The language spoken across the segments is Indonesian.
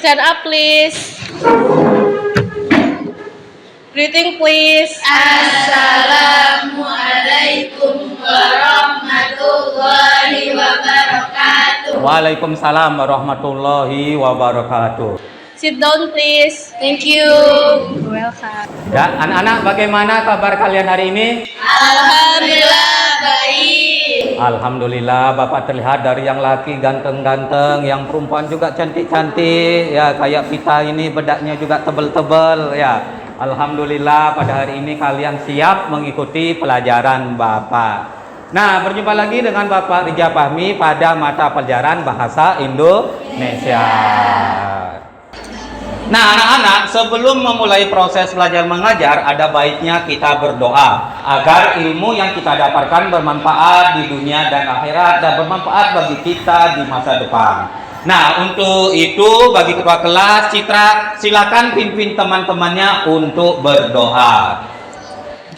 Stand up, please. Greeting, please. Assalamualaikum warahmatullahi wabarakatuh. Waalaikumsalam warahmatullahi wabarakatuh. Sit down, please. Thank you. Welcome. Ya, anak-anak, bagaimana kabar kalian hari ini? Alhamdulillah baik. Alhamdulillah, Bapak terlihat dari yang laki ganteng-ganteng, yang perempuan juga cantik-cantik, ya kayak kita ini bedaknya juga tebel-tebel, ya. Alhamdulillah pada hari ini kalian siap mengikuti pelajaran Bapak. Nah, berjumpa lagi dengan Bapak Rija Fahmi pada mata pelajaran Bahasa Indonesia. Nah, anak-anak, sebelum memulai proses belajar mengajar, ada baiknya kita berdoa agar ilmu yang kita dapatkan bermanfaat di dunia dan akhirat dan bermanfaat bagi kita di masa depan. Nah, untuk itu bagi ketua kelas Citra, silakan pimpin teman-temannya untuk berdoa.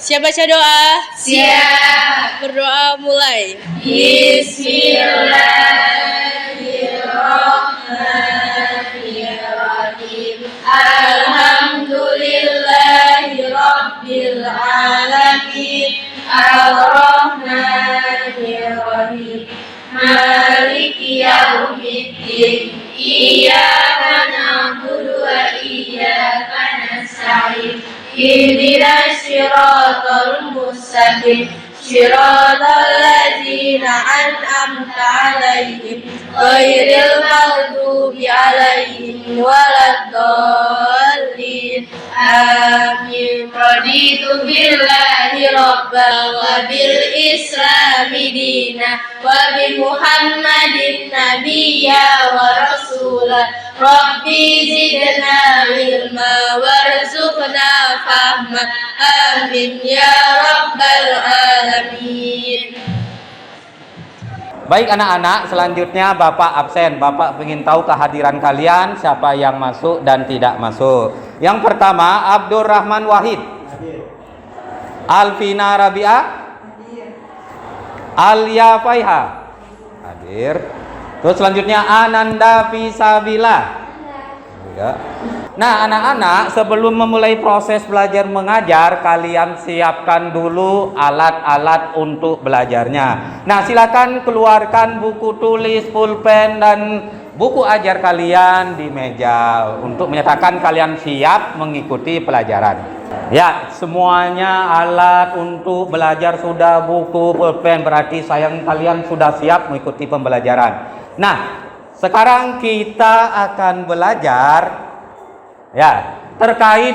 Siap baca doa? Siap. Berdoa mulai. Bismillahirrahmanirrahim. Alhamdulillahirabbil alamin. Ar-Rahmanirrahim. Maliki yaumiddin. Iyyaka na'budu wa iyyaka nasta'in. Ihdinas siratal mustaqim. Siratal ladzina an'amta 'alaihim ghairil maghdubi 'alaihim waladdallin. Amin. Raditu billahi rabban wa bil islami dina wa bi Muhammadin nabiyya wa rasula. Rabbi zidna ilma warzuqna fahma. Amin ya rabbal alamin. Baik anak-anak, selanjutnya Bapak absen. Bapak ingin tahu kehadiran kalian, siapa yang masuk dan tidak masuk. Yang pertama, Abdurrahman Wahid. Alvina Rabi'ah. Alia Faiha. Hadir. Terus selanjutnya Ananda Fisabila. Nah, anak-anak, sebelum memulai proses belajar mengajar, kalian siapkan dulu alat-alat untuk belajarnya. Nah, silakan keluarkan buku tulis, pulpen, dan buku ajar kalian di meja untuk menyatakan kalian siap mengikuti pelajaran. Ya, semuanya alat untuk belajar sudah, buku, pulpen, berarti kalian sudah siap mengikuti pembelajaran. Nah, sekarang kita akan belajar ya terkait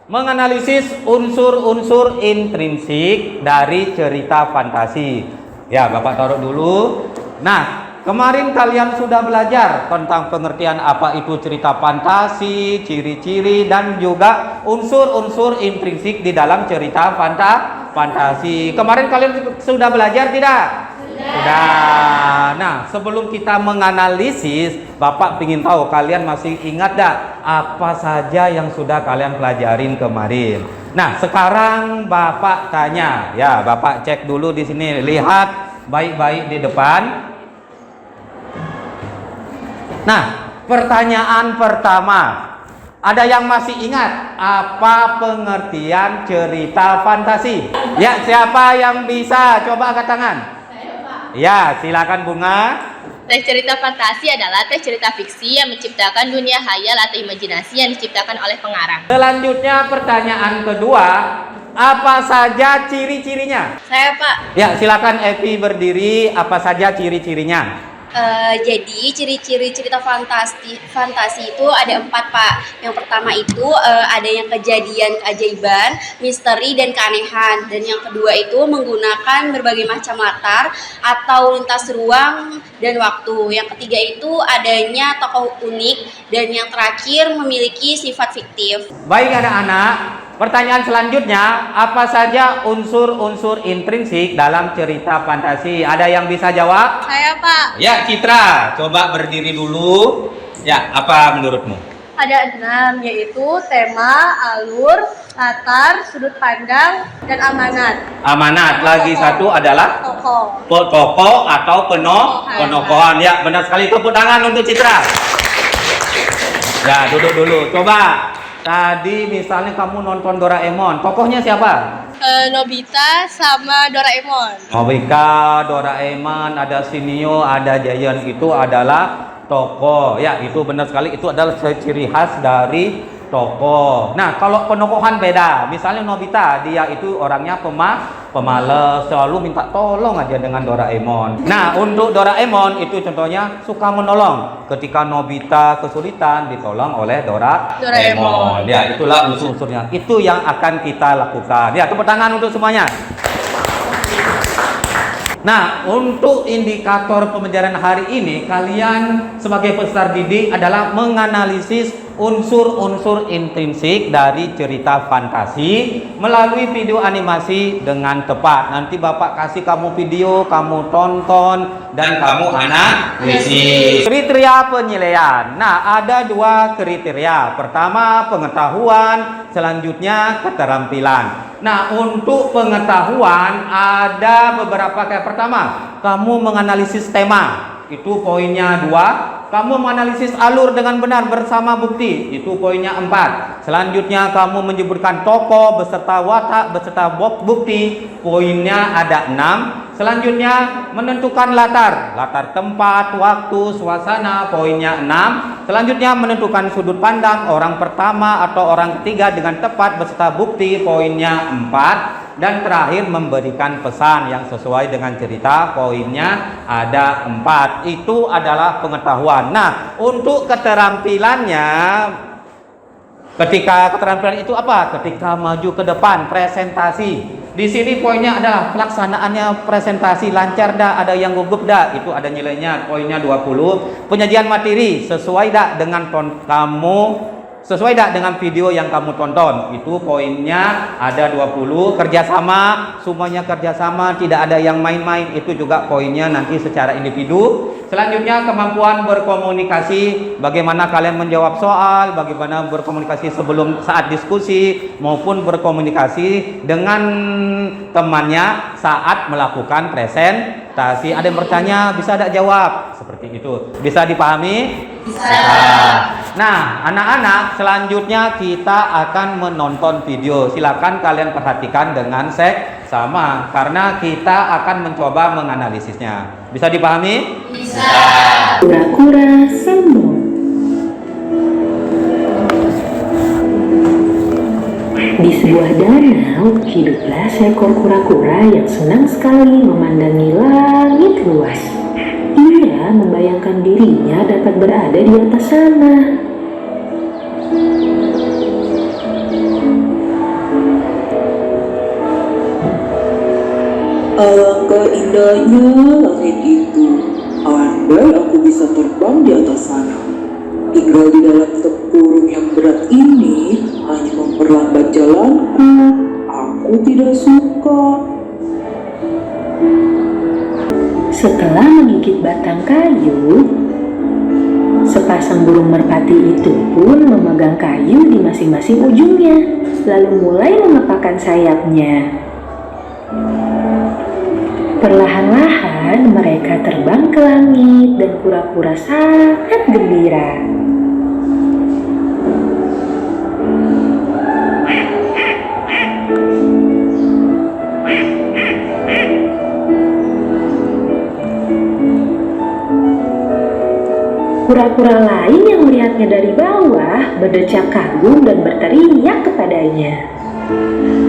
menganalisis unsur-unsur intrinsik dari cerita fantasi. Ya, Bapak taruh dulu. Nah, kemarin kalian sudah belajar tentang pengertian apa itu cerita fantasi, ciri-ciri, dan juga unsur-unsur intrinsik di dalam cerita fantasi. Kemarin kalian sudah belajar tidak? Sudah. Nah, sebelum kita menganalisis, Bapak ingin tahu kalian masih ingat tak apa saja yang sudah kalian pelajarin kemarin. Nah, sekarang Bapak tanya, ya, Bapak cek dulu di sini, lihat baik-baik di depan. Nah, pertanyaan pertama, ada yang masih ingat apa pengertian cerita fantasi? Ya, siapa yang bisa? Coba angkat tangan. Ya, silakan Bunga. Teks cerita fantasi adalah teks cerita fiksi yang menciptakan dunia hayal atau imajinasi yang diciptakan oleh pengarang. Selanjutnya pertanyaan kedua, apa saja ciri-cirinya? Saya, Pak. Ya, silakan Evi berdiri. Apa saja ciri-cirinya? Jadi ciri-ciri cerita fantasi itu ada 4, Pak. Yang pertama itu adanya kejadian keajaiban, misteri, dan keanehan. Dan yang kedua itu menggunakan berbagai macam latar atau lintas ruang dan waktu. Yang ketiga itu adanya tokoh unik. Dan yang terakhir memiliki sifat fiktif. Baik anak-anak, pertanyaan selanjutnya, apa saja unsur-unsur intrinsik dalam cerita fantasi? Ada yang bisa jawab? Saya, Pak. Ya, Citra, coba berdiri dulu. Ya, apa menurutmu? Ada 6, yaitu tema, alur, latar, sudut pandang, dan amanat. Amanat. Lagi satu adalah Tokoh. tokoh atau penokohan. Ya, benar sekali. Tepuk tangan untuk Citra. Ya, duduk dulu. Coba. Tadi misalnya kamu nonton Doraemon, tokohnya siapa? Nobita sama Doraemon. Nobita, Doraemon, ada Shinio, ada Giant, itu adalah tokoh. Ya, itu benar sekali. Itu adalah ciri khas dari tokoh. Nah, kalau penokohan beda. Misalnya Nobita, dia itu orangnya pemalas, selalu minta tolong aja dengan Doraemon. Nah, untuk Doraemon itu contohnya suka menolong. Ketika Nobita kesulitan, ditolong oleh Doraemon. Ya, itulah unsur-unsurnya. Itu yang akan kita lakukan. Ya, tepuk tangan untuk semuanya. Nah, untuk indikator pembelajaran hari ini, kalian sebagai peserta didik adalah menganalisis unsur-unsur intrinsik dari cerita fantasi melalui video animasi dengan tepat. Nanti Bapak kasih kamu video, kamu tonton, dan kamu analisis. Kriteria penilaian. Nah, ada 2 kriteria. Pertama, pengetahuan, selanjutnya keterampilan. Nah, untuk pengetahuan ada beberapa kayak pertama, kamu menganalisis tema. Itu poinnya 2. Kamu menganalisis alur dengan benar bersama bukti. Itu poinnya 4. Selanjutnya kamu menyebutkan tokoh beserta watak beserta bukti. Poinnya ada 6. Selanjutnya menentukan latar tempat, waktu, suasana. Poinnya 6. Selanjutnya menentukan sudut pandang orang pertama atau orang ketiga dengan tepat beserta bukti. Poinnya 4. Dan terakhir memberikan pesan yang sesuai dengan cerita. Poinnya ada 4. Itu adalah pengetahuan. Nah, untuk keterampilannya, ketika keterampilan itu apa? Ketika maju ke depan, presentasi. Di sini poinnya adalah pelaksanaannya presentasi lancar dah, ada yang gugup dah, itu ada nilainya, poinnya 20. Penyajian materi sesuai dah dengan sesuai tak dengan video yang kamu tonton, itu poinnya ada 20. Kerjasama, semuanya kerjasama, tidak ada yang main-main, itu juga poinnya nanti secara individu. Selanjutnya kemampuan berkomunikasi, bagaimana kalian menjawab soal, bagaimana berkomunikasi sebelum saat diskusi maupun berkomunikasi dengan temannya saat melakukan presentasi. Ada yang bertanya, bisa tidak jawab? Seperti itu. Bisa dipahami? Bisa. Nah, anak-anak, selanjutnya kita akan menonton video. Silakan kalian perhatikan dengan seksama karena kita akan mencoba menganalisisnya. Bisa dipahami? Bisa. Kura-kura sombong. Di sebuah danau hiduplah seekor kura-kura yang senang sekali memandangi langit luas. Ia membayangkan dirinya dapat berada di atas sana. Alangkah indahnya langit itu. Andai aku bisa terbang di atas sana. Tinggal di dalam tempurung yang berat ini hanya memperlambat jalanku. Aku tidak suka. Setelah menggigit batang kayu, sepasang burung merpati itu pun memegang kayu di masing-masing ujungnya, lalu mulai mengepakkan sayapnya. Perlahan-lahan mereka terbang ke langit dan kura-kura sangat gembira. Kura-kura lain yang melihatnya dari bawah berdecak kagum dan berteriak kepadanya.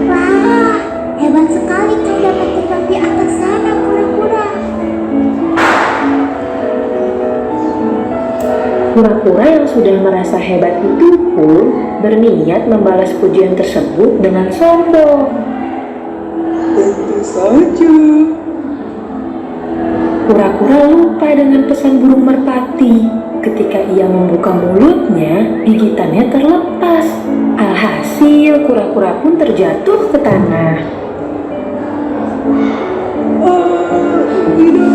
Wah, hebat sekali kau dapat terbang di atas sana, kura-kura. Kura-kura yang sudah merasa hebat itu pun berniat membalas pujian tersebut dengan sombong. Tentu saja. Kura-kura lupa dengan pesan burung merpati. Ketika ia membuka mulutnya, gigitannya terlepas. Alhasil, kura-kura pun terjatuh ke tanah. Tidak.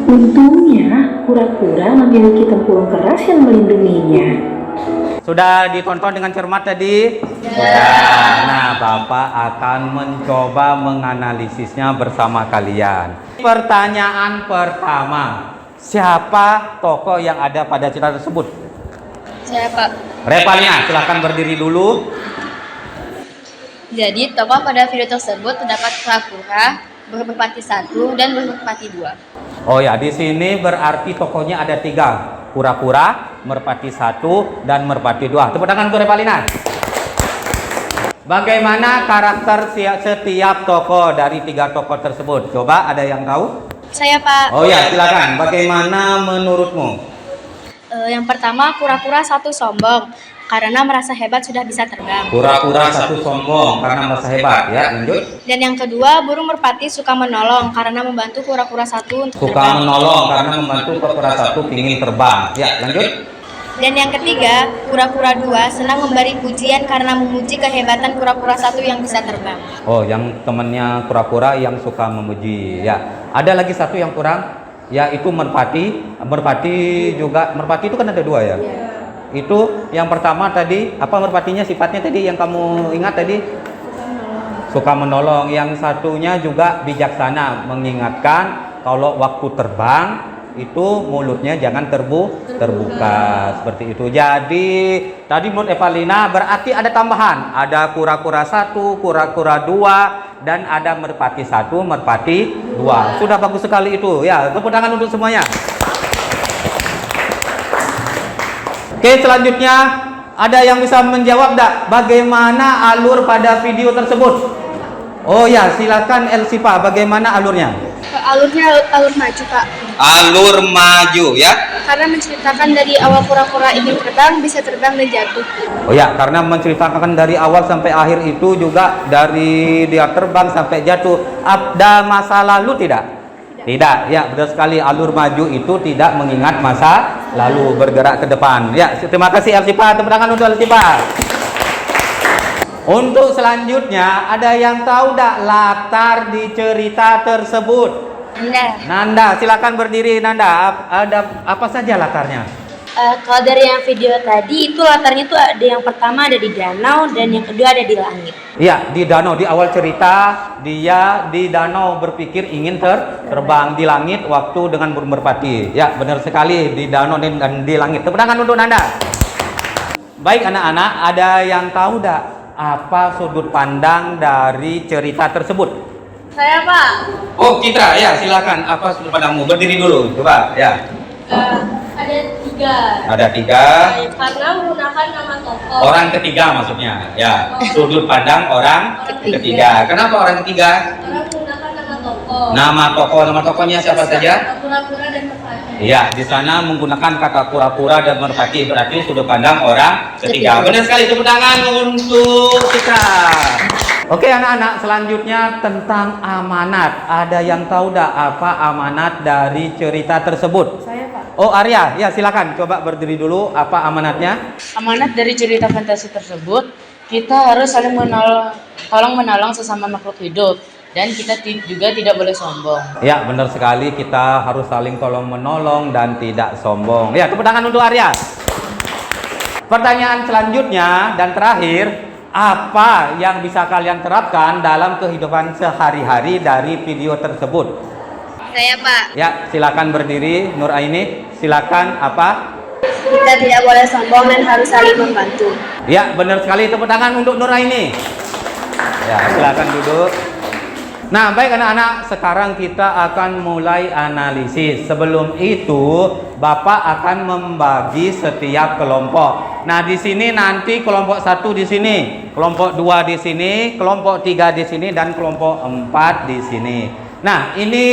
Untungnya, kura-kura memiliki tempurung keras yang melindunginya. Sudah ditonton dengan cermat tadi? Sudah. Nah, Bapak akan mencoba menganalisisnya bersama kalian. Pertanyaan pertama, siapa tokoh yang ada pada cerita tersebut? Saya Pak. Revalina, silahkan berdiri dulu. Jadi tokoh pada video tersebut terdapat kura-kura, bermerpati 1 dan bermerpati 2. Oh ya, di sini berarti tokohnya ada 3. Kura-kura, merpati 1, dan merpati 2. Tepuk tangan untuk Revalina. Bagaimana karakter setiap tokoh dari 3 tokoh tersebut? Coba, ada yang tahu? Saya Pak. Oh ya, silakan. Bagaimana menurutmu? Yang pertama, kura-kura 1 sombong karena merasa hebat sudah bisa terbang. Kura-kura 1 sombong karena merasa hebat, ya. Lanjut. Dan yang kedua, burung merpati suka menolong karena membantu kura-kura 1 untuk Suka terbang. menolong karena membantu kura-kura 1 ingin terbang. Ya, lanjut. Dan yang ketiga, kura-kura 2 senang memberi pujian karena memuji kehebatan kura-kura 1 yang bisa terbang. Oh, yang temannya kura-kura yang suka memuji. Ya, ada lagi 1 yang kurang, yaitu merpati. Merpati juga, merpati itu kan ada 2 ya. Itu yang pertama tadi, apa merpatinya sifatnya tadi yang kamu ingat tadi? Suka menolong. Yang satunya juga bijaksana, mengingatkan kalau waktu terbang itu mulutnya jangan terbuka seperti itu. Jadi tadi menurut Evalina berarti ada tambahan, ada kura-kura 1, kura-kura 2, dan ada merpati 1, merpati 2. Sudah bagus sekali itu ya. Tepuk tangan untuk semuanya. Oke, selanjutnya ada yang bisa menjawab enggak bagaimana alur pada video tersebut? Oh ya, silakan Elsipa, bagaimana alurnya? Alurnya alur maju Pak. Alur maju ya. Karena menceritakan dari awal kura-kura ingin terbang, bisa terbang dan jatuh. Oh ya, karena menceritakan dari awal sampai akhir itu juga dari dia terbang sampai jatuh. Ada masa lalu tidak? Tidak, ya benar sekali. Alur maju itu tidak mengingat masa lalu, bergerak ke depan. Ya, terima kasih Elsipa. Tepuk tangan untuk Elsipa. Untuk selanjutnya, ada yang tahu tidak latar di cerita tersebut? Nanda, silakan berdiri Nanda. Ada apa saja latarnya? Kalau dari yang video tadi itu latarnya tuh ada yang pertama ada di danau dan yang kedua ada di langit. Iya, di danau. Di awal cerita dia di danau berpikir ingin terbang, di langit waktu dengan burung merpati. Ya, benar sekali, di danau dan di langit. Tepuk tangan untuk Nanda. Baik anak-anak, ada yang tahu tidak apa sudut pandang dari cerita tersebut? Saya Pak. Oh, Citra, ya silakan. Apa sudut pandangmu? Berdiri dulu, coba. Ya. Ada 3. Ada 3. Karena menggunakan nama tokoh. Orang ketiga maksudnya. Ya, sudut pandang orang ketiga. Kenapa orang ketiga? Karena menggunakan nama tokoh. Nama tokohnya siapa saja? Kura-kura dan merpati. Iya, di sana menggunakan kata kura-kura dan merpati, berarti sudut pandang orang ketiga. Benar sekali, tepuk tangan untuk kita. Oke anak-anak, selanjutnya tentang amanat. Ada yang tahu dah apa amanat dari cerita tersebut? Saya Pak. Oh Arya, ya silakan coba berdiri dulu. Apa amanatnya? Amanat dari cerita fantasi tersebut, kita harus saling tolong-menolong sesama makhluk hidup. Dan kita juga tidak boleh sombong. Ya benar sekali, kita harus saling tolong-menolong dan tidak sombong. Ya, tepuk tangan untuk Arya. Pertanyaan selanjutnya dan terakhir, apa yang bisa kalian terapkan dalam kehidupan sehari-hari dari video tersebut? Saya Pak. Ya, silakan berdiri. Nur Aini, silakan apa? Kita tidak boleh sombong dan harus saling membantu. Ya, benar sekali. Tepuk tangan untuk Nur Aini. Ya, silakan duduk. Nah, baik anak-anak, sekarang kita akan mulai analisis. Sebelum itu, Bapak akan membagi setiap kelompok. Nah, di sini nanti kelompok 1 di sini, kelompok 2 di sini, kelompok 3 di sini, dan kelompok 4 di sini. Nah, ini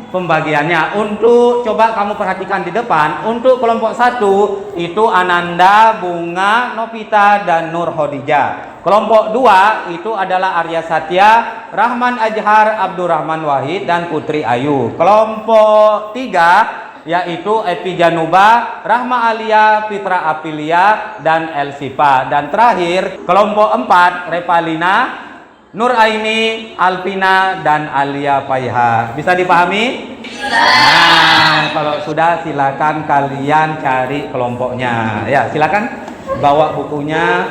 pembagiannya. Untuk coba kamu perhatikan di depan, untuk kelompok 1 itu Ananda, Bunga, Novita, dan Nur Hodijah. Kelompok 2 itu adalah Arya Satya, Rahman Ajhar, Abdurrahman Wahid, dan Putri Ayu. Kelompok 3 yaitu Epi Januba, Rahma Alia, Fitra Apilia, dan Elsipa. Dan terakhir kelompok 4 Revalina, Nur Aini, Alpina, dan Alia Paiha. Bisa dipahami? Nah, kalau sudah silakan kalian cari kelompoknya. Ya, silakan. bawa bukunya.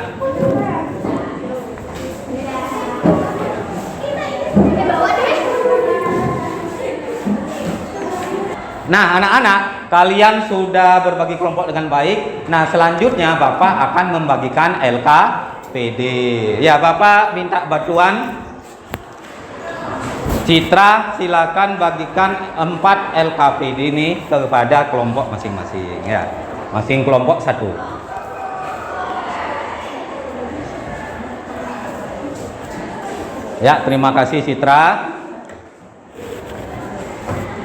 Nah, anak-anak, kalian sudah berbagi kelompok dengan baik. Nah, selanjutnya Bapak akan membagikan LKPD. Ya, Bapak minta bantuan. Citra, silakan bagikan 4 LKPD ini kepada kelompok masing-masing. Ya, masing kelompok 1. Ya, terima kasih Citra.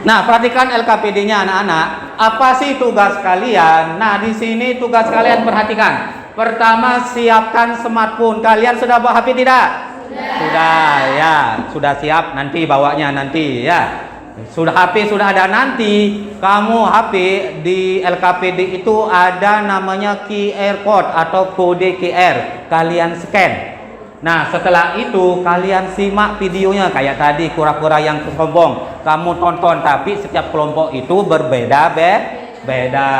Nah, perhatikan LKPD-nya anak-anak. Apa sih tugas kalian? Nah, di sini tugas kalian perhatikan. Pertama, siapkan smartphone. Kalian sudah bawa HP tidak? Sudah, ya. Sudah siap, nanti bawanya nanti, ya. Sudah HP sudah ada nanti. Kamu HP di LKPD itu ada namanya QR code atau kode QR. Kalian scan. Nah, setelah itu kalian simak videonya kayak tadi kura-kura yang sombong. Kamu tonton, tapi setiap kelompok itu berbeda-beda.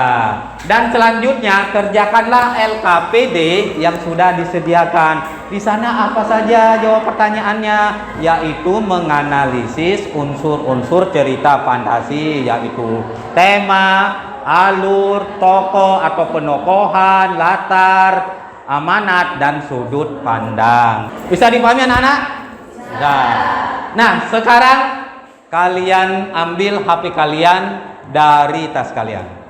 Dan selanjutnya kerjakanlah LKPD yang sudah disediakan. Di sana apa saja jawab pertanyaannya, yaitu menganalisis unsur-unsur cerita fantasi, yaitu tema, alur, tokoh atau penokohan, latar, amanat, dan sudut pandang. Bisa dipahami anak-anak? Sudah. Nah, sekarang kalian ambil HP kalian dari tas kalian.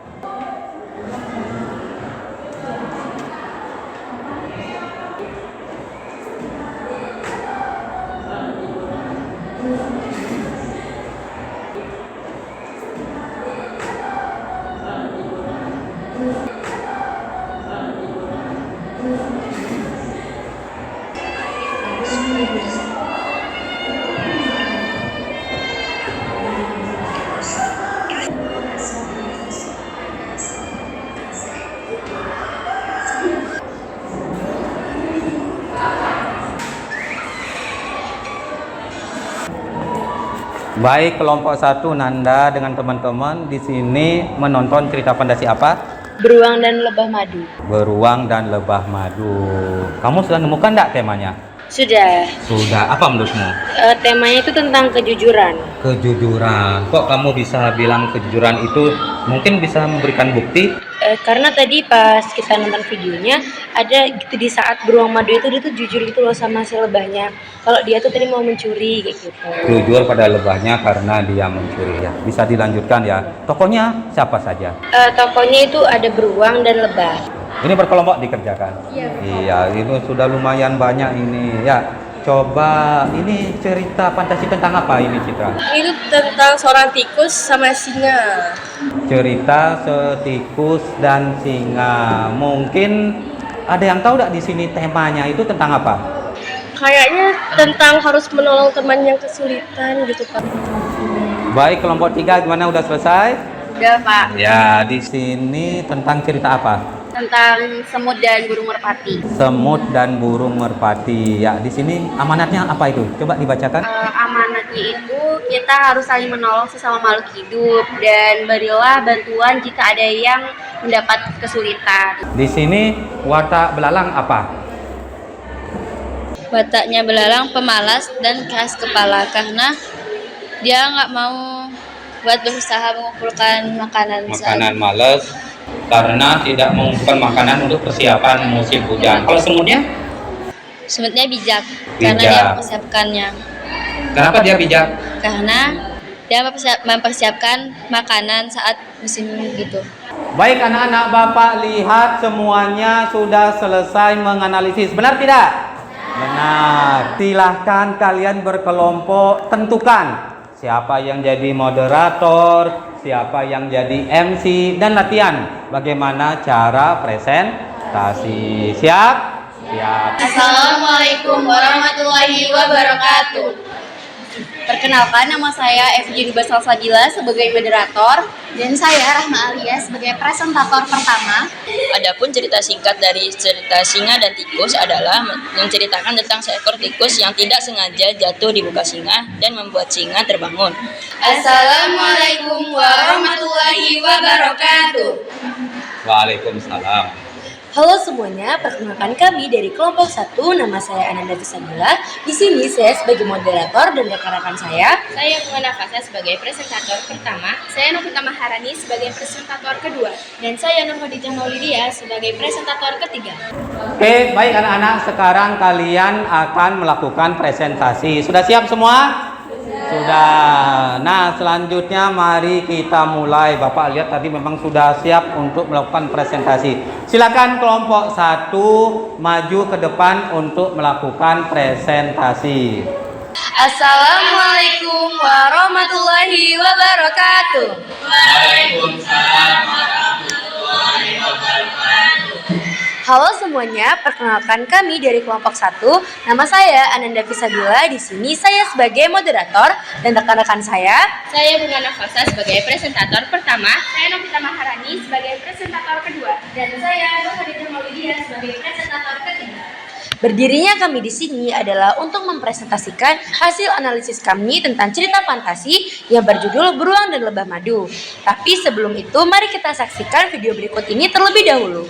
Baik, kelompok 1 Nanda dengan teman-teman di sini menonton cerita fantasi apa? Beruang dan lebah madu. Beruang dan lebah madu. Kamu sudah nemukan enggak temanya? Sudah. Sudah. Apa menurutmu? Temanya itu tentang kejujuran. Kejujuran. Kok kamu bisa bilang kejujuran itu? Mungkin bisa memberikan bukti? Karena tadi pas kita nonton videonya ada gitu, di saat beruang madu itu dia tuh jujur gitu loh sama si lebahnya. Kalau dia tuh tadi mau mencuri kayak gitu. Jujur pada lebahnya karena dia mencuri, ya. Bisa dilanjutkan ya. Tokohnya siapa saja? Tokohnya itu ada beruang dan lebah. Ini berkelompok dikerjakan. Iya, ini sudah lumayan banyak ini. Ya, coba ini cerita fantasi tentang apa ini, Citra? Itu tentang seorang tikus sama singa. Cerita setikus dan singa. Mungkin ada yang tahu tidak di sini temanya itu tentang apa? Kayaknya tentang harus menolong teman yang kesulitan gitu Pak. Baik, kelompok 3 gimana, udah selesai? Udah Pak, Ya, di sini tentang cerita apa? tentang semut dan burung merpati. Semut dan burung merpati. Ya, di sini amanatnya apa itu? Coba dibacakan. Amanatnya itu kita harus saling menolong sesama makhluk hidup dan berilah bantuan jika ada yang mendapat kesulitan. Di sini watak belalang apa? Wataknya belalang pemalas dan keras kepala karena dia nggak mau buat berusaha mengumpulkan makanan. Makanan males karena tidak mengumpulkan makanan untuk persiapan musim hujan. Kalau semutnya? Semutnya bijak karena dia mempersiapkannya. Kenapa dia bijak? Karena dia mempersiapkan makanan saat musim gitu. Baik anak-anak, Bapak lihat semuanya sudah selesai menganalisis. Benar tidak? Benar. Silahkan kalian berkelompok, tentukan siapa yang jadi moderator, siapa yang jadi MC, dan latihan bagaimana cara presentasi. Siap? Siap. Assalamualaikum warahmatullahi wabarakatuh. Perkenalkan, nama saya FJ Duba Salsabila sebagai moderator dan saya Rahma Alia sebagai presentator pertama. Adapun cerita singkat dari cerita singa dan tikus adalah menceritakan tentang seekor tikus yang tidak sengaja jatuh di muka singa dan membuat singa terbangun. Assalamualaikum warahmatullahi wabarakatuh. Waalaikumsalam. Halo semuanya, perkenalkan kami dari kelompok 1. Nama saya Ananda Fisabila. Di sini saya sebagai moderator dan rekan-rekan saya. Saya Bunga Nafasa sebagai presentator pertama. Saya Novita Maharani sebagai presentator kedua. Dan saya Nur Khadijah Maulidia sebagai presentator ketiga. Oke, baik anak-anak, sekarang kalian akan melakukan presentasi. Sudah siap semua? Sudah. Nah, selanjutnya mari kita mulai. Bapak lihat tadi memang sudah siap untuk melakukan presentasi. Silakan kelompok 1 maju ke depan untuk melakukan presentasi. Assalamualaikum warahmatullahi wabarakatuh. Waalaikumsalam warahmatullahi wabarakatuh. Halo semuanya, perkenalkan kami dari kelompok 1. Nama saya Ananda Fisabila. Di sini saya sebagai moderator dan rekan-rekan saya. Saya Bunga Nafasa sebagai presentator pertama. Saya Novita Maharani sebagai presentator kedua. Dan saya Nur Khadijah Maulidia sebagai presentator ketiga. Berdirinya kami di sini adalah untuk mempresentasikan hasil analisis kami tentang cerita fantasi yang berjudul Beruang dan Lebah Madu. Tapi sebelum itu, mari kita saksikan video berikut ini terlebih dahulu.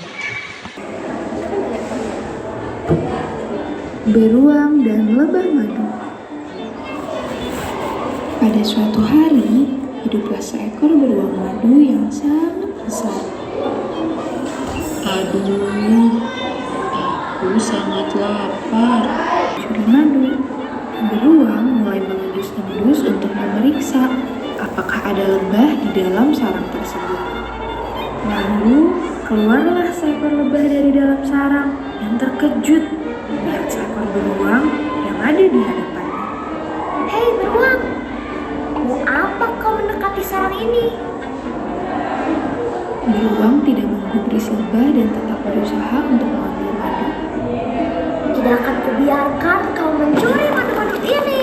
Beruang dan Lebah Madu. Pada suatu hari, hiduplah seekor beruang madu yang sangat besar. Aduh, aku sangat lapar. Curi madu. Beruang mulai mengendus-endus untuk memeriksa apakah ada lebah di dalam sarang tersebut. Lalu, keluarlah seekor lebah dari dalam sarang dan terkejut melihat seekor beruang yang ada di hadapannya. Hei beruang, mau apa kau mendekati sarang ini? Beruang tidak menggubris lebah dan tetap berusaha untuk mengambil madu. Tidak akan kubiarkan kau mencuri madu-madu ini.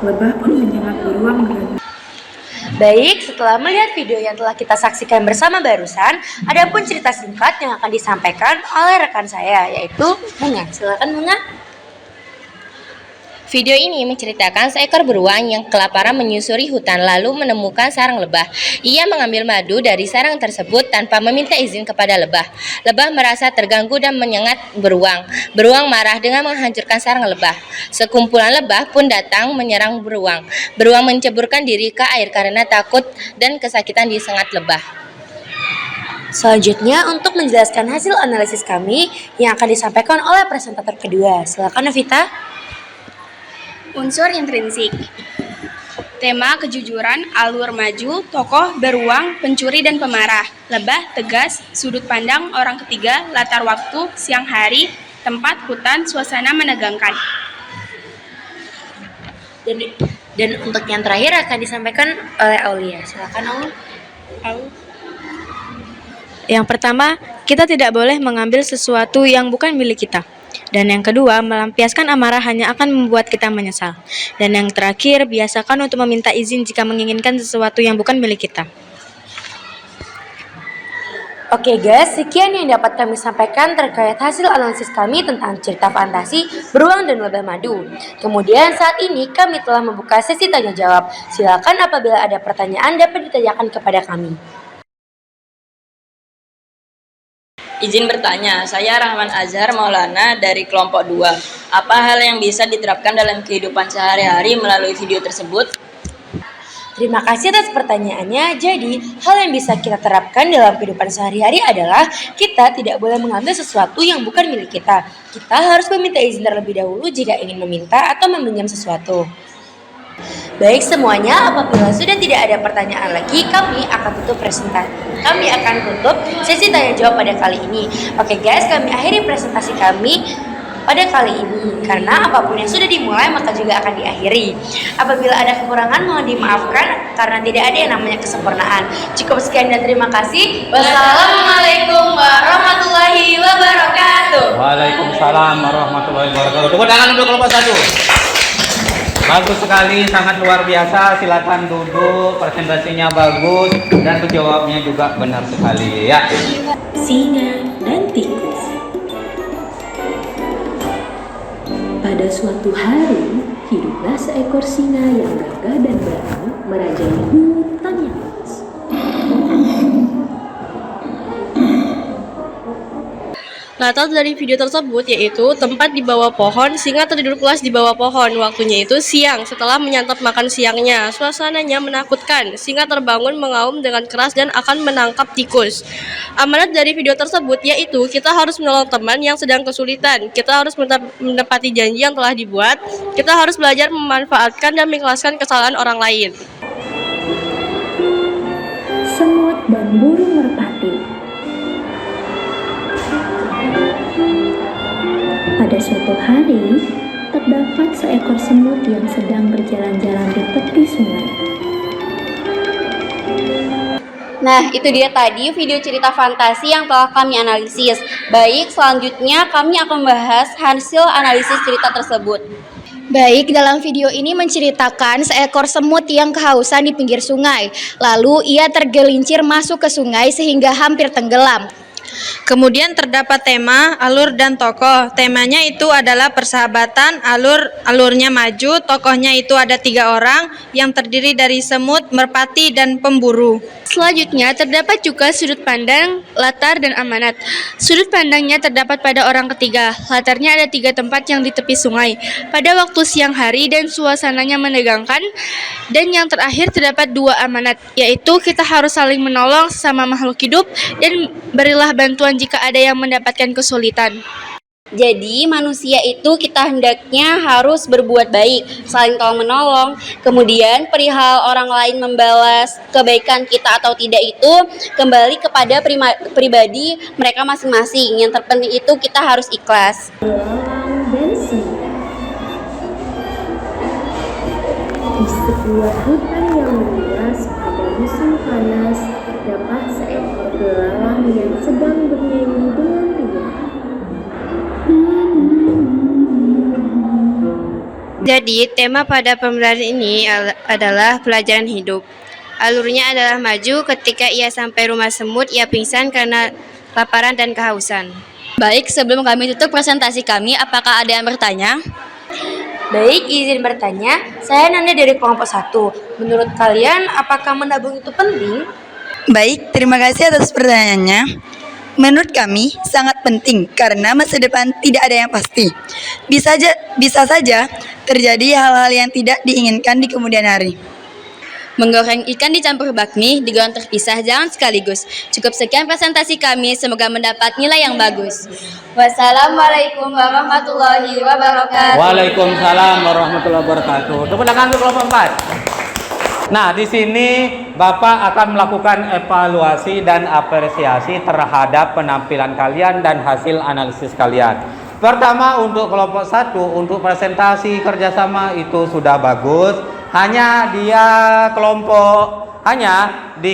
Lebah pun menyengat beruang dengan Baik, setelah melihat video yang telah kita saksikan bersama barusan, ada pun cerita singkat yang akan disampaikan oleh rekan saya, yaitu Bunga. Silakan Bunga. Video ini menceritakan seekor beruang yang kelaparan menyusuri hutan lalu menemukan sarang lebah. Ia mengambil madu dari sarang tersebut tanpa meminta izin kepada lebah. Lebah merasa terganggu dan menyengat beruang. Beruang marah dengan menghancurkan sarang lebah. Sekumpulan lebah pun datang menyerang beruang. Beruang menceburkan diri ke air karena takut dan kesakitan disengat lebah. Selanjutnya, untuk menjelaskan hasil analisis kami yang akan disampaikan oleh presentator kedua. Silakan Novita. Unsur intrinsik. Tema kejujuran, alur maju, tokoh beruang, pencuri dan pemarah. Lebah tegas, sudut pandang orang ketiga, latar waktu, siang hari, tempat, hutan, suasana menegangkan. Dan untuk yang terakhir akan disampaikan oleh Aulia. Silakan Aul. Yang pertama, kita tidak boleh mengambil sesuatu yang bukan milik kita. Dan yang kedua, melampiaskan amarah hanya akan membuat kita menyesal. Dan yang terakhir, biasakan untuk meminta izin jika menginginkan sesuatu yang bukan milik kita. Oke guys, sekian yang dapat kami sampaikan terkait hasil analisis kami tentang cerita fantasi Beruang dan Lebah Madu. Kemudian saat ini kami telah membuka sesi tanya jawab. Silakan apabila ada pertanyaan dapat ditanyakan kepada kami. Izin bertanya, saya Rahman Azhar Maulana dari kelompok 2. Apa hal yang bisa diterapkan dalam kehidupan sehari-hari melalui video tersebut? Terima kasih atas pertanyaannya. Jadi, hal yang bisa kita terapkan dalam kehidupan sehari-hari adalah kita tidak boleh mengambil sesuatu yang bukan milik kita. Kita harus meminta izin terlebih dahulu jika ingin meminta atau meminjam sesuatu. Baik semuanya, apabila sudah tidak ada pertanyaan lagi, kami akan tutup presentasi. Kami akan tutup sesi tanya jawab pada kali ini. Oke guys, kami akhiri presentasi kami pada kali ini. Karena apapun yang sudah dimulai maka juga akan diakhiri. Apabila ada kekurangan mohon dimaafkan karena tidak ada yang namanya kesempurnaan. Cukup sekian dan terima kasih. Wassalamualaikum warahmatullahi wabarakatuh. Waalaikumsalam warahmatullahi wabarakatuh. Tepuk tangan untuk kelompok 1. Bagus sekali, sangat luar biasa. Silakan duduk, presentasinya bagus dan menjawabnya juga benar sekali ya. Singa dan tikus. Pada suatu hari, hiduplah seekor singa yang gagah dan berani merajai hutan yang luas. Latar dari video tersebut yaitu tempat di bawah pohon, singa tertidur pulas di bawah pohon. Waktunya itu siang, setelah menyantap makan siangnya. Suasananya menakutkan, singa terbangun mengaum dengan keras dan akan menangkap tikus. Amanat dari video tersebut yaitu kita harus menolong teman yang sedang kesulitan. Kita harus menepati janji yang telah dibuat. Kita harus belajar memanfaatkan dan mengikhlaskan kesalahan orang lain. Semut dan burung merpati. Pada suatu hari, terdapat seekor semut yang sedang berjalan-jalan di tepi sungai. Nah, itu dia tadi video cerita fantasi yang telah kami analisis. Baik, selanjutnya kami akan membahas hasil analisis cerita tersebut. Baik, dalam video ini menceritakan seekor semut yang kehausan di pinggir sungai. Lalu ia tergelincir masuk ke sungai sehingga hampir tenggelam. Kemudian terdapat tema, alur, dan tokoh. Temanya itu adalah persahabatan, alurnya maju, tokohnya itu ada 3 orang yang terdiri dari semut, merpati, dan pemburu. Selanjutnya terdapat juga sudut pandang, latar, dan amanat. Sudut pandangnya terdapat pada orang ketiga. Latarnya ada 3 tempat yang di tepi sungai. Pada waktu siang hari dan suasananya menegangkan. Dan yang terakhir terdapat 2 amanat, yaitu kita harus saling menolong sesama makhluk hidup dan berilah bantuan jika ada yang mendapatkan kesulitan. Jadi manusia itu kita hendaknya harus berbuat baik, saling tolong menolong. Kemudian perihal orang lain membalas kebaikan kita atau tidak itu kembali kepada pribadi mereka masing-masing. Yang terpenting itu kita harus ikhlas. Di sebuah hutan yang luas pada musim panas, terdapat seekor belalang yang sedang bernyanyi dengan riang. Jadi, tema pada pembelajaran ini adalah pelajaran hidup. Alurnya adalah maju, ketika ia sampai rumah semut, ia pingsan karena laparan dan kehausan. Baik, sebelum kami tutup presentasi kami, apakah ada yang bertanya? Baik, izin bertanya, saya Nanda dari kelompok 1. Menurut kalian, apakah menabung itu penting? Baik, terima kasih atas pertanyaannya. Menurut kami, sangat penting karena masa depan tidak ada yang pasti. Bisa saja terjadi hal-hal yang tidak diinginkan di kemudian hari. Menggoreng ikan dicampur bakmi, digoreng terpisah, jangan sekaligus. Cukup sekian presentasi kami, semoga mendapat nilai yang bagus. Wassalamualaikum warahmatullahi wabarakatuh. Waalaikumsalam warahmatullahi wabarakatuh. Tepuk tangan untuk kelompok 4. Nah, di sini Bapak akan melakukan evaluasi dan apresiasi terhadap penampilan kalian dan hasil analisis kalian. Pertama, untuk kelompok 1, untuk presentasi kerjasama itu sudah bagus. Hanya di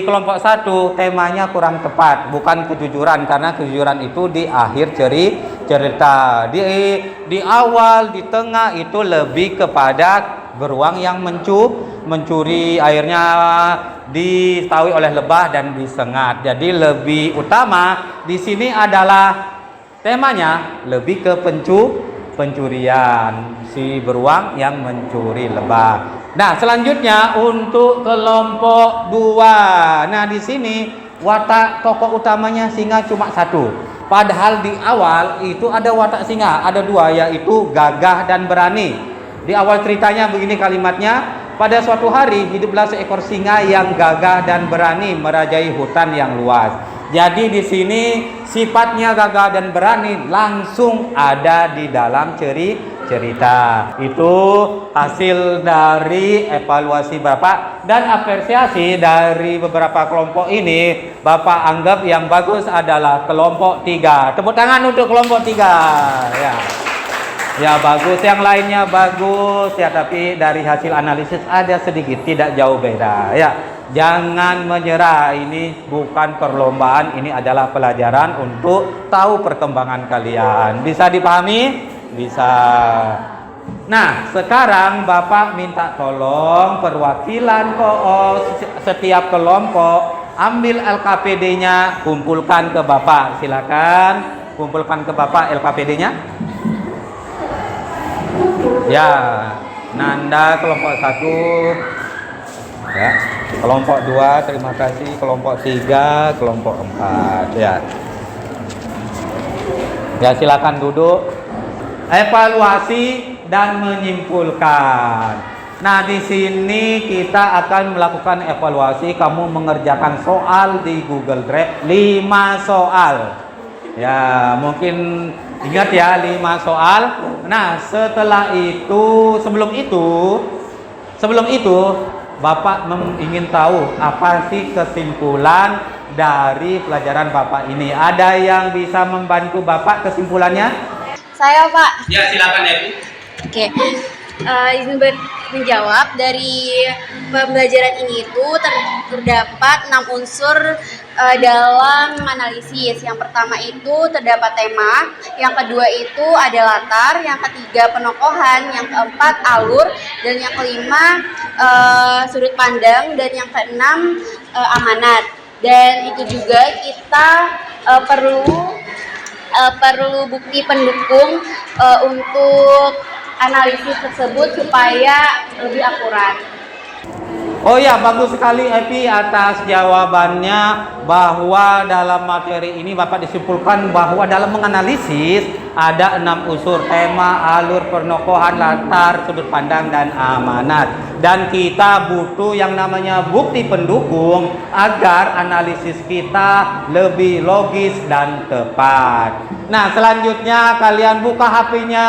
kelompok 1 temanya kurang tepat, bukan kejujuran, karena kejujuran itu di akhir cerita. Di awal, di tengah itu lebih kepada beruang yang mencuri airnya diketahui oleh lebah dan disengat. Jadi lebih utama di sini adalah temanya lebih ke pencurian, si beruang yang mencuri lebah. Nah, selanjutnya untuk kelompok 2. Nah, di sini watak tokoh utamanya singa cuma 1. Padahal di awal itu ada watak singa, ada 2, yaitu gagah dan berani. Di awal ceritanya begini kalimatnya, pada suatu hari hiduplah seekor singa yang gagah dan berani merajai hutan yang luas. Jadi di sini sifatnya gagah dan berani langsung ada di dalam cerita. Itu hasil dari evaluasi Bapak dan apresiasi dari beberapa kelompok ini. Bapak anggap yang bagus adalah kelompok 3. Tepuk tangan untuk kelompok 3. Ya bagus, yang lainnya bagus ya, tapi dari hasil analisis ada sedikit tidak jauh beda ya. Jangan menyerah, ini bukan perlombaan, ini adalah pelajaran untuk tahu perkembangan kalian. Bisa dipahami? Bisa. Nah, sekarang Bapak minta tolong perwakilan setiap kelompok ambil LKPD-nya, kumpulkan ke Bapak. Silakan kumpulkan ke Bapak LKPD-nya. Ya, Nanda kelompok 1. Ya, kelompok 2 terima kasih, kelompok 3, kelompok 4 ya. Ya, silakan duduk. Evaluasi dan menyimpulkan. Nah, di sini kita akan melakukan evaluasi. Kamu mengerjakan soal di Google Drive 5 soal. Ya, mungkin ingat ya 5 soal. Nah, sebelum itu Bapak ingin tahu apa sih kesimpulan dari pelajaran Bapak ini. Ada yang bisa membantu Bapak kesimpulannya? Saya, Pak. Ya, silakan Evi. Oke. Izin menjawab, dari pembelajaran ini itu terdapat 6 unsur dalam analisis. Yang pertama itu terdapat tema, yang kedua itu ada latar, yang ketiga penokohan, yang keempat alur, dan yang kelima sudut pandang, dan yang keenam amanat. Dan itu juga kita perlu bukti pendukung untuk analisis tersebut supaya lebih akurat. Oh ya, bagus sekali Evi atas jawabannya, bahwa dalam materi ini Bapak disimpulkan bahwa dalam menganalisis ada 6 unsur: tema, alur, penokohan, latar, sudut pandang, dan amanat. Dan kita butuh yang namanya bukti pendukung agar analisis kita lebih logis dan tepat. Nah, selanjutnya kalian buka HP-nya,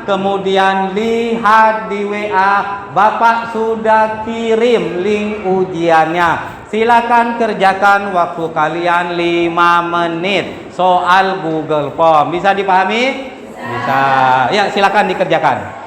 kemudian lihat di WA, Bapak sudah kirim link ujiannya. Silakan kerjakan waktu kalian 5 menit. Soal Google Form. Bisa dipahami? Bisa. Ya, silakan dikerjakan.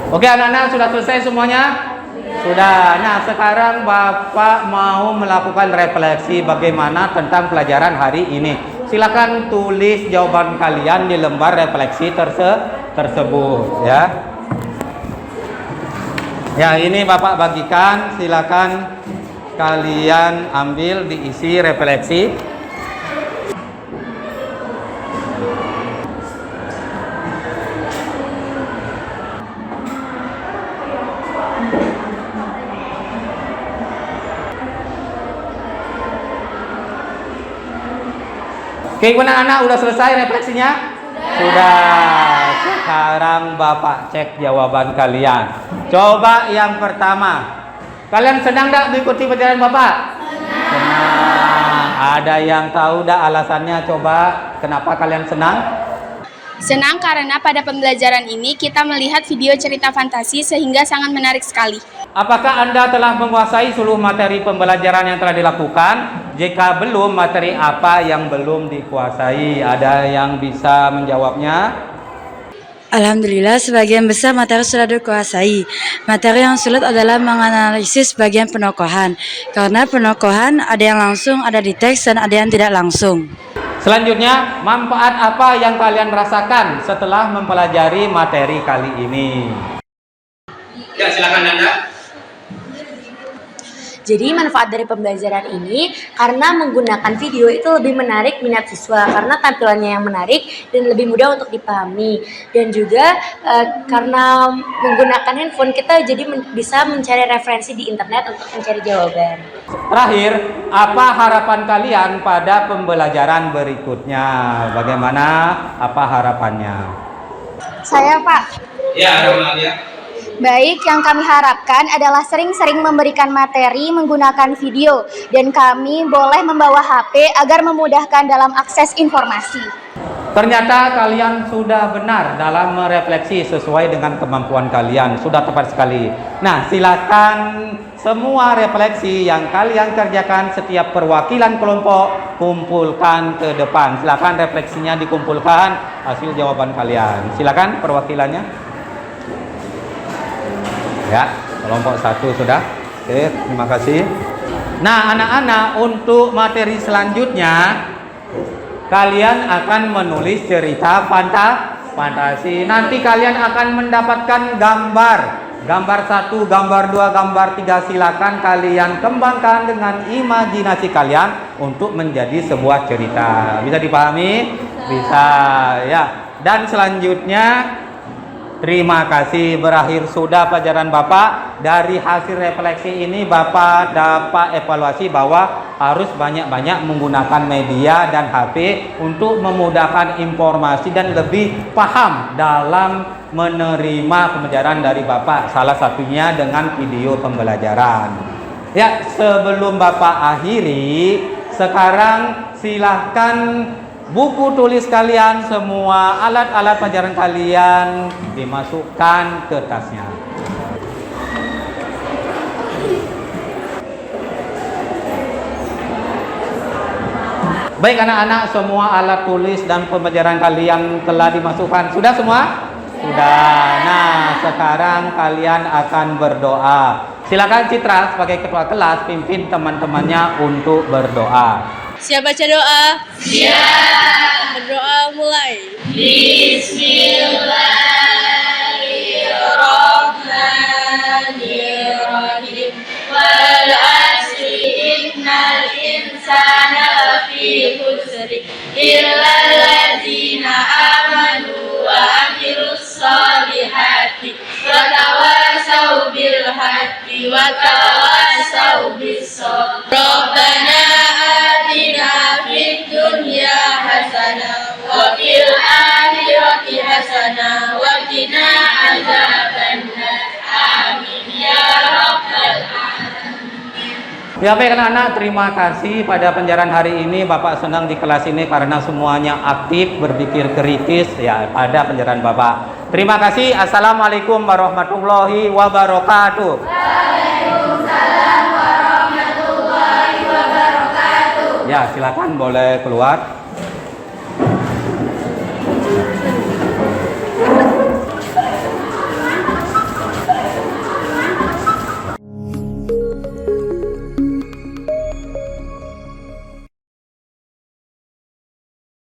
Oke, anak-anak, sudah selesai semuanya? Sudah. Nah, sekarang Bapak mau melakukan refleksi bagaimana tentang pelajaran hari ini. Silakan tulis jawaban kalian di lembar refleksi tersebut ya. Ya, ini Bapak bagikan, silakan kalian ambil, diisi refleksi. Oke, anak-anak, udah selesai refleksinya? Sudah. Sekarang Bapak cek jawaban kalian. Coba yang pertama. Kalian senang enggak mengikuti pelajaran Bapak? Senang. Ada yang tahu enggak alasannya? Coba kenapa kalian senang? Senang karena pada pembelajaran ini kita melihat video cerita fantasi sehingga sangat menarik sekali. Apakah Anda telah menguasai seluruh materi pembelajaran yang telah dilakukan? Jika belum, materi apa yang belum dikuasai? Ada yang bisa menjawabnya? Alhamdulillah, sebagian besar materi sudah dikuasai. Materi yang sulit adalah menganalisis bagian penokohan. Karena penokohan ada yang langsung, ada di teks, dan ada yang tidak langsung. Selanjutnya, manfaat apa yang kalian rasakan setelah mempelajari materi kali ini? Ya, silakan Nanda. Jadi manfaat dari pembelajaran ini karena menggunakan video itu lebih menarik minat siswa karena tampilannya yang menarik dan lebih mudah untuk dipahami, dan juga karena menggunakan handphone kita jadi bisa mencari referensi di internet untuk mencari jawaban. Terakhir, apa harapan kalian pada pembelajaran berikutnya? Bagaimana? Apa harapannya? Saya, Pak. Ya, Romalia. Baik, yang kami harapkan adalah sering-sering memberikan materi menggunakan video, dan kami boleh membawa HP agar memudahkan dalam akses informasi. Ternyata kalian sudah benar dalam merefleksi sesuai dengan kemampuan kalian. Sudah tepat sekali. Nah, silakan semua refleksi yang kalian kerjakan setiap perwakilan kelompok kumpulkan ke depan. Silakan refleksinya dikumpulkan hasil jawaban kalian. Silakan perwakilannya. Ya, kelompok 1 sudah. Oke, terima kasih. Nah, anak-anak, untuk materi selanjutnya kalian akan menulis cerita fantasi. Nanti kalian akan mendapatkan gambar Gambar 1, gambar 2, gambar 3 silakan kalian kembangkan dengan imajinasi kalian untuk menjadi sebuah cerita. Bisa dipahami? Bisa ya. Dan selanjutnya terima kasih, berakhir sudah pelajaran Bapak. Dari hasil refleksi ini Bapak dapat evaluasi bahwa harus banyak-banyak menggunakan media dan HP untuk memudahkan informasi dan lebih paham dalam menerima pembelajaran dari Bapak. Salah satunya dengan video pembelajaran. Ya, sebelum Bapak akhiri, sekarang silahkan buku tulis kalian, semua alat-alat pelajaran kalian dimasukkan ke tasnya. Baik anak-anak, semua alat tulis dan pembelajaran kalian telah dimasukkan. Sudah semua? Sudah. Nah, sekarang kalian akan berdoa. Silakan Citra sebagai ketua kelas pimpin teman-temannya untuk berdoa. Siap baca doa? Siap. Berdoa mulai. Bismillahirrahmanirrahim. Wal asri innal insana lafi khusri illal ladzina amanu wa amilus solihati wa tawasau bil haqqi wa tawasau bis sabr. Rabbana atina fid dunya hasanah wa fil akhirati hasanah wa qina adzabannar. Amin ya rabbal alamin. Ya baik anak-anak, terima kasih pada pelajaran hari ini. Bapak senang di kelas ini karena semuanya aktif, berpikir kritis ya pada pelajaran Bapak. Terima kasih. Assalamualaikum warahmatullahi wabarakatuh. Waalaikumsalam warahmatullahi wabarakatuh. Ya silakan boleh keluar.